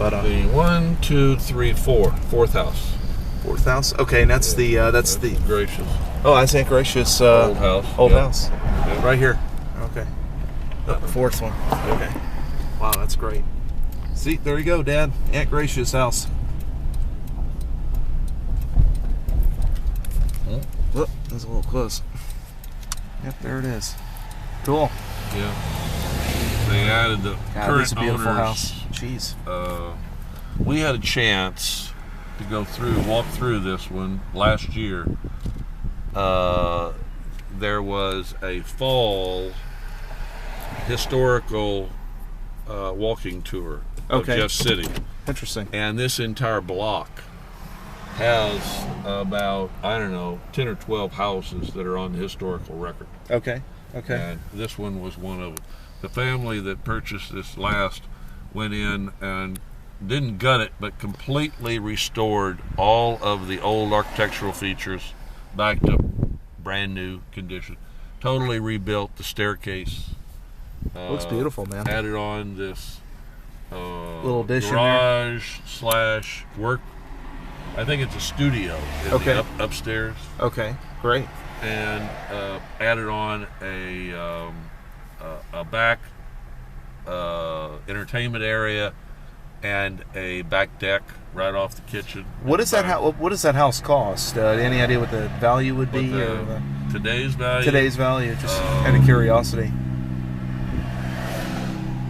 But the 1, 2, 3, 4, fourth house. Fourth house. Okay, and that's the Gracious. Oh, that's Aunt Gracious. Old house. Old Yep. house. Yep. Right here. Okay. The fourth one. Okay. Wow, that's great. See, there you go, Dad. Aunt Gracious house. Look, that's a little close. Yep, there it is. Cool. Yeah. They added the current it's a beautiful owners. house. Jeez. We had a chance to walk through this one last year. There was a fall historical walking tour of Jeff City. Interesting. And this entire block has about, I don't know, 10 or 12 houses that are on the historical record. Okay. And this one was one of them. The family that purchased this last went in and didn't gut it, but completely restored all of the old architectural features back to brand new condition. Totally rebuilt the staircase. Looks beautiful, man. Added on this little addition garage slash work. I think it's a studio in the upstairs. Okay, great. And added on a back entertainment area and a back deck right off the kitchen. What does that house cost? Any idea what the value would be? Today's value? Today's value, just out of curiosity.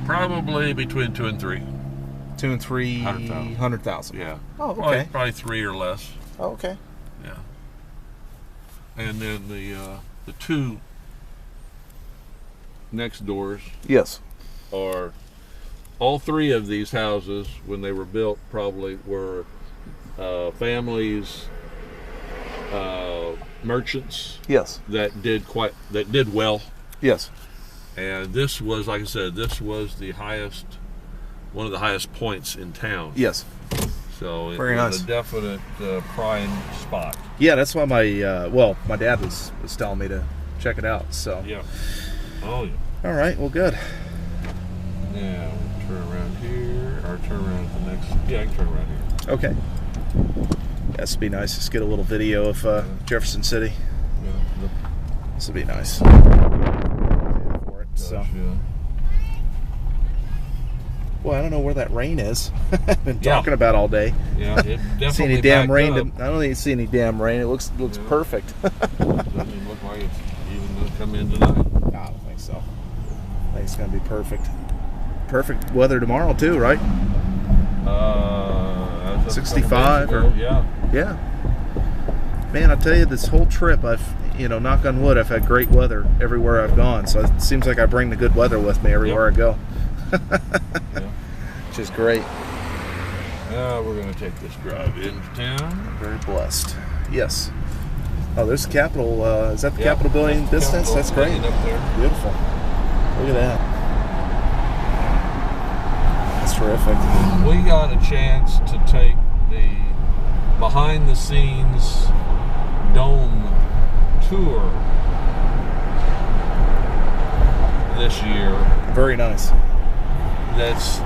Probably between 2 and 3. 2 and 300,000. Yeah. Oh, okay. Probably 3 or less. Oh, okay. Yeah. And then the two next doors. Yes. Are all 3 of these houses when they were built probably were families, merchants. Yes. That did well. Yes. And this was, like I said, one of the highest points in town. Yes. So it Very was nice. a definite prime spot. Yeah, that's why my dad was telling me to check it out. So. Yeah. Oh yeah. All right. Well, good. Yeah. We'll turn around here, or turn around at the next. Yeah, I can turn around here. Okay. This would be nice. Just get a little video of Jefferson City. Yeah. This would be nice. So. Yeah. Well, I don't know where that rain is. I've been talking about all day. Yeah, it definitely. See any damn rain? Up. I don't even see any damn rain. It looks perfect. Doesn't even look like it's even going to come in tonight. No, I don't think so. I think it's going to be perfect. Perfect weather tomorrow too, right? 65 or yeah. Man, I tell you, this whole trip, I've knock on wood, I've had great weather everywhere I've gone. So it seems like I bring the good weather with me everywhere I go. Which is great. We're going to take this drive into town. I'm very blessed. Yes. Oh, there's the Capitol. Is that the Capitol building distance? That's great. Up there. Beautiful. Look at that. That's terrific. We got a chance to take the behind-the-scenes dome tour this year. Very nice. That's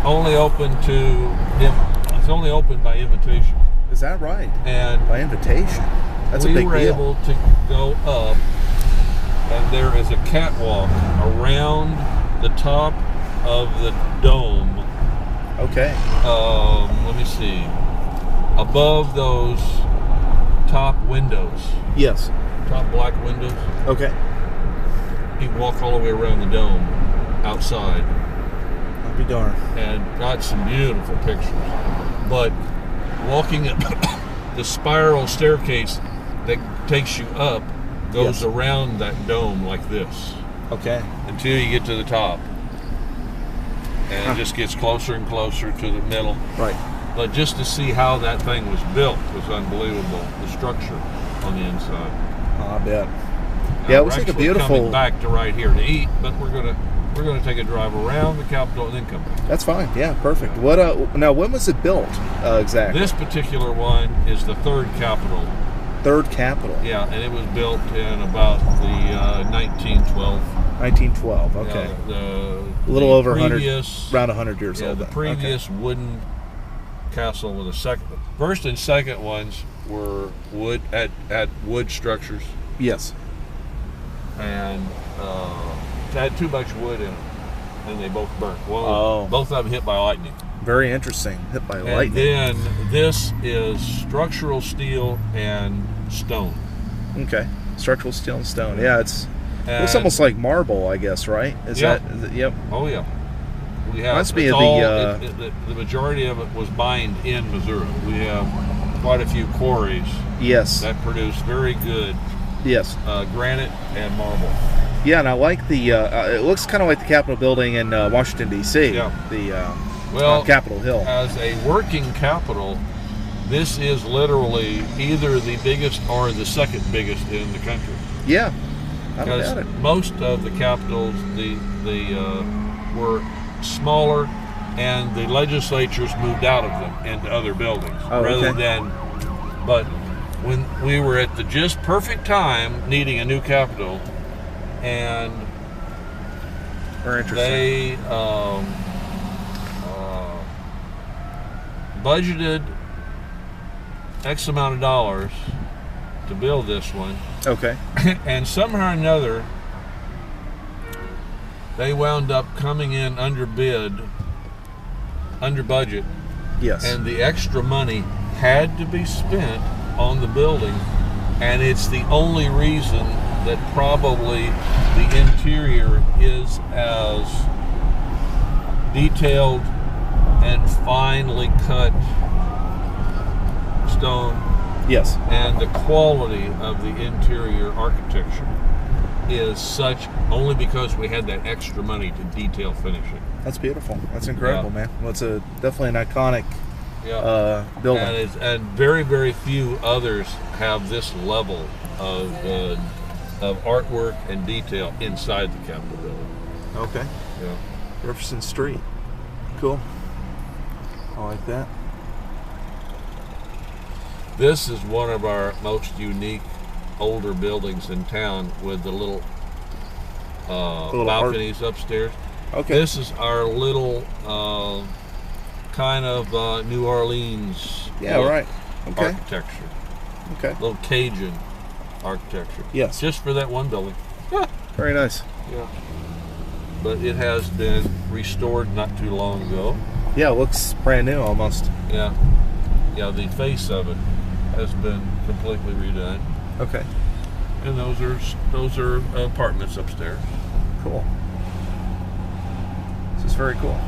only open it's only open by invitation. Is that right? And by invitation. That's a big deal. We were able to go up, and there is a catwalk around the top of the dome. Okay. Let me see. Above those top windows. Yes. Top black windows. Okay. You can walk all the way around the dome outside. I'll be darned. And got some beautiful pictures. But walking up the spiral staircase that takes you up goes around that dome like this. Okay. Until you get to the top. And it just gets closer and closer to the middle. Right. But just to see how that thing was built was unbelievable. The structure on the inside. Oh, I bet. Yeah, it was like a beautiful. Coming back to right here to eat, but we're gonna take a drive around the Capitol and then come back. That's fine. Yeah, perfect. What? Now, when was it built exactly? This particular one is the third Capitol. Third Capitol. Yeah, and it was built in about the 1912. 1912. Okay. Yeah, A little over 100, previous, around 100 years yeah, old. the then. previous wooden castle with the second, first and second ones were wood at wood structures, Yes. and had too much wood in them, and they both burnt. Oh. Both of them hit by lightning. Very interesting. Hit by And lightning. then this is structural steel and stone. Okay. Structural steel and stone. Yeah, it's And, almost like marble, I guess, right? Is Yeah. that? Yep. Oh yeah. We have Must be it's the, the majority of it was mined in Missouri. We have quite a few quarries Yes. that produce very good Yes. granite and marble. Yeah, and I like the. It looks kind of like the Capitol building in Washington D.C. Yeah. The Well, Capitol Hill. as a working capital, this is literally either the biggest or the second biggest in the country. Yeah. I don't Because doubt it. most of the capitals, were smaller, and the legislatures moved out of them into other buildings Oh, rather okay. than. But when we were at the just perfect time needing a new capital, and Very interesting. they budgeted X amount of dollars to build this one. Okay. And somehow or another, they wound up coming in under budget, Yes. and the extra money had to be spent on the building, and it's the only reason that probably the interior is as detailed and finely cut stone, Yes. and the quality of the interior architecture is such only because we had that extra money to detail finish it. That's beautiful. That's incredible, Yeah. man. Well, it's definitely an iconic building. And very, very few others have this level of artwork and detail inside the Capitol building. Okay. Yeah. Jefferson Street. Cool. I like that. This is one of our most unique older buildings in town with the little balconies upstairs. Okay. This is our little kind of New Orleans look Right. Okay. architecture. Okay. Little Cajun architecture. Yes. Just for that one building. Very nice. Yeah. But it has been restored not too long ago. Yeah, it looks brand new almost. Yeah. Yeah, the face of it has been completely redone. Okay. And those are apartments upstairs. Cool. This is very cool.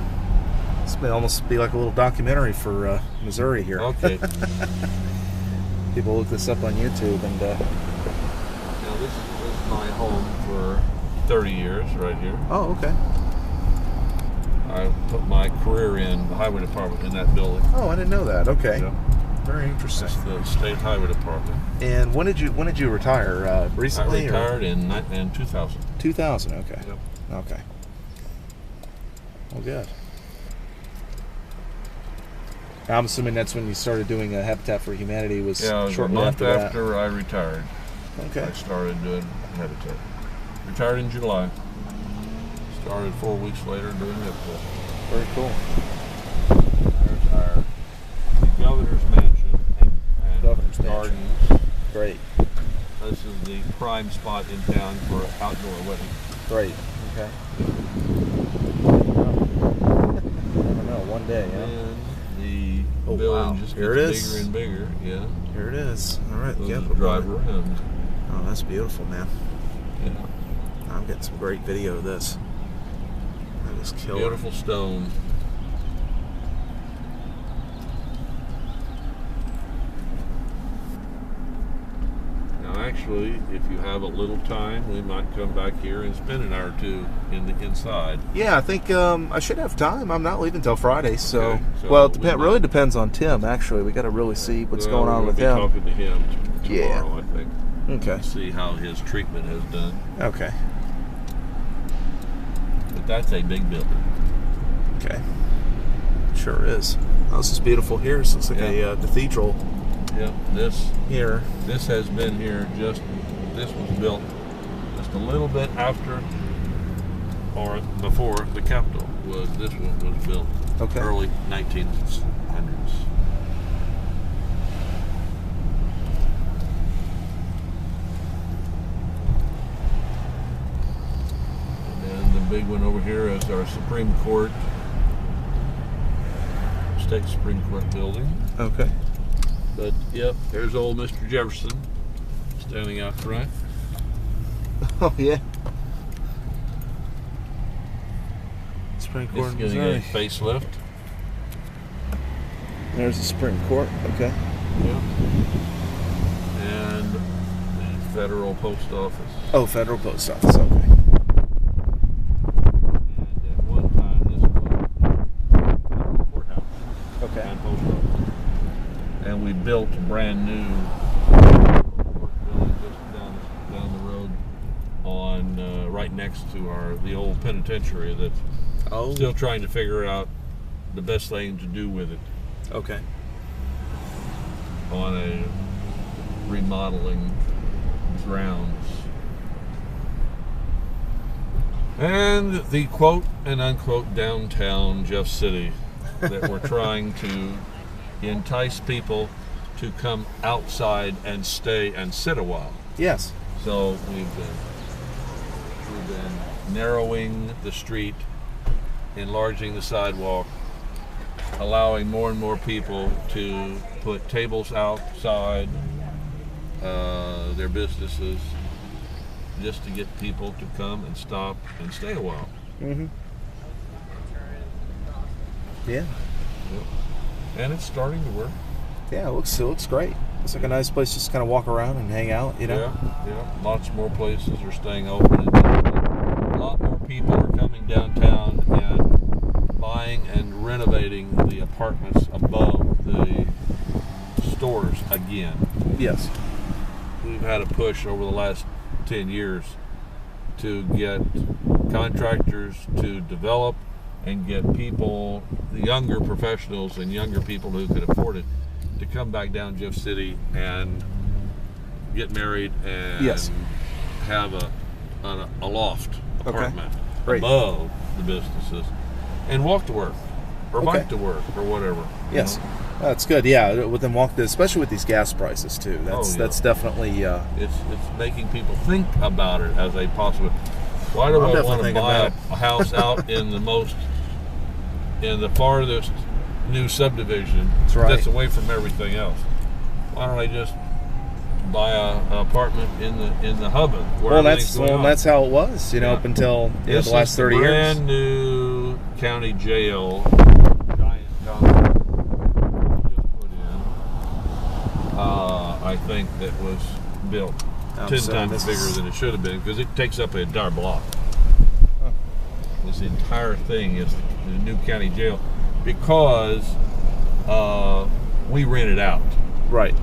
This may almost be like a little documentary for Missouri here. Okay. People look this up on YouTube and. Now this was my home for 30 years right here. Oh, okay. I put my career in the highway department in that building. Oh, I didn't know that. Okay. Yeah. Very interesting. That's the state highway department. And when did you retire? Recently? I retired in 2000. 2000. Okay. Yep. Okay. Well, good. I'm assuming that's when you started doing Habitat for Humanity. Was Yeah, it was a shortly month after after I retired. that. Okay. I started doing Habitat. Retired in July. Started 4 weeks later doing Habitat. Very cool. There's our governor's mansion and Governor's mansion. gardens. Great. This is the prime spot in town for outdoor weddings. Great. Okay. Never know. One day. Yeah. And the Oh, building wow. just Here gets it is. bigger and bigger. Yeah. Here it is. All right. We'll Yeah. just drive around. Oh, that's beautiful, man. Yeah. I'm getting some great video of this. That is killer. Beautiful stone. Now, actually, if you have a little time, we might come back here and spend an hour or two in the inside. Yeah, I think I should have time. I'm not leaving till Friday, so, Okay, so well, it we might- really depends on Tim. Actually, we got to really see what's Well, going on we'll with be him. talking to him Yeah. tomorrow, I think. Okay. See how his treatment has done. Okay. But that's a big building. Okay. Sure is. Oh, this is beautiful here. This looks like Yeah. a cathedral Yeah, this here. has been here this was built just a little bit after or before the Capitol was. This one was built early 1900s. And then the big one over here is our Supreme Court, State Supreme Court building. Okay. But yep, there's old Mr. Jefferson standing out front. Oh yeah. Supreme Court. It's getting a facelift. There's the Supreme Court. Okay. Yep. And the Federal Post Office. Oh, Federal Post Office. Okay. And at one time, this was the Federal Courthouse. Okay. And Post Office. And we built a brand new court building just down the road on right next to the old penitentiary that's still trying to figure out the best thing to do with it. Okay. On a remodeling grounds. And the quote and unquote downtown Jeff City that we're trying to entice people to come outside and stay and sit a while. Yes. So we've been narrowing the street, enlarging the sidewalk, allowing more and more people to put tables outside their businesses just to get people to come and stop and stay a while. Mm-hmm. Yeah. Yep. And it's starting to work. Yeah, it looks great. It's like a nice place just to kind of walk around and hang out, you know? Yeah. Lots more places are staying open. And a lot more people are coming downtown and buying and renovating the apartments above the stores again. Yes. We've had a push over the last 10 years to get contractors to develop and get people, the younger professionals and younger people who could afford it, to come back down Jeff City and get married and have a loft apartment above the businesses and walk to work or bike to work or whatever. Yes. That's good. Yeah, with them especially with these gas prices too. That's definitely. It's making people think about it as a possible. Why do I want to buy a house out in the farthest new subdivision that's away from everything else? Why don't I just buy an apartment in the hub? That's how it was, up until the last 30 years. Brand new county jail. I think that was built 10 times bigger than it should have been because it takes up an entire block. Huh. This entire thing is the new county jail because we rent it out. Right.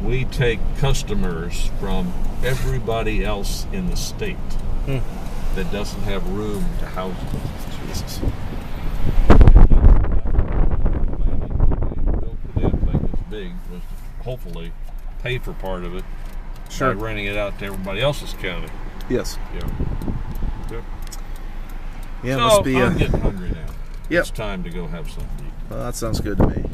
We take customers from everybody else in the state that doesn't have room to house them. Jesus. Big was to hopefully pay for part of it by renting it out to everybody else's county. Yes. Yeah. Yeah. So Must be. I'm getting hungry now. Yep. It's time to go have something to eat. Well, that sounds good to me.